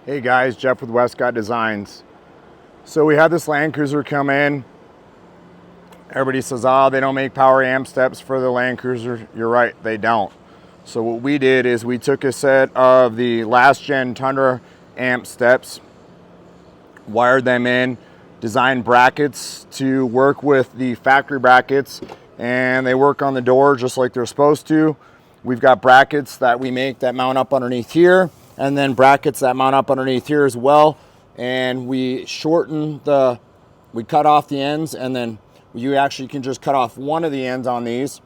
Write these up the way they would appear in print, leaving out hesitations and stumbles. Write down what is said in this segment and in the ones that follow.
Hey guys, Jeff with Westcott Designs. So we had this Land Cruiser come in. Everybody says, oh, they don't make power amp steps for the Land Cruiser. You're right, they don't. So what we did is we took a set of the last Gen Tundra AMP steps, wired them in, designed brackets to work with the factory brackets, and they work on the door just like they're supposed to. We've got brackets that we make that mount up underneath here, and then brackets that mount up underneath here as well. And we cut off the ends, and then you actually can just cut off one of the ends on these,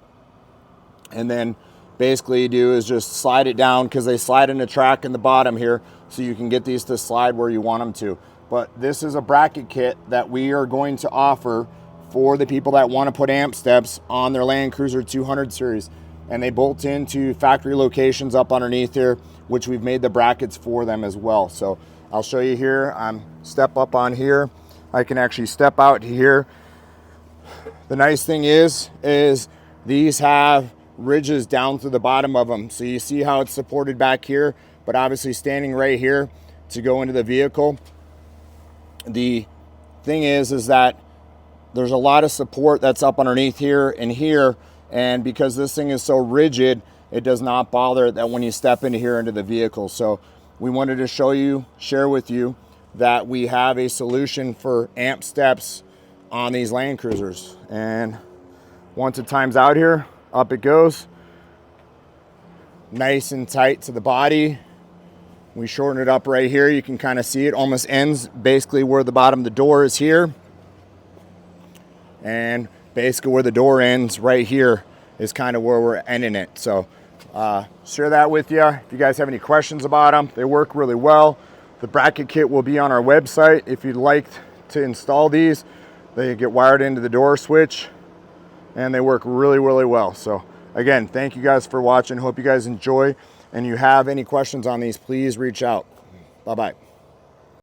and then basically do is just slide it down, because they slide in a track in the bottom here, so you can get these to slide where you want them to. But this is a bracket kit that we are going to offer for the people that want to put amp steps on their Land Cruiser 200 series. And they bolt into factory locations up underneath here, which we've made the brackets for them as well. So I'll show you here. I'm step up on here. I can actually step out here. The nice thing is these have ridges down through the bottom of them. So you see how it's supported back here, but obviously standing right here to go into the vehicle. The thing is that there's a lot of support that's up underneath here and here. And because this thing is so rigid, it does not bother that when you step into here into the vehicle. So we wanted to share with you that we have a solution for amp steps on these Land Cruisers. And once it times out here, up it goes. Nice and tight to the body. We shorten it up right here. You can kind of see it almost ends basically where the bottom of the door is here. And basically where the door ends right here is kind of where we're ending it. So share that with you. If you guys have any questions about them, they work really well. The bracket kit will be on our website. If you'd like to install these, they get wired into the door switch, and they work really, really well. So again, thank you guys for watching. Hope you guys enjoy, and you have any questions on these, please reach out. Bye-bye.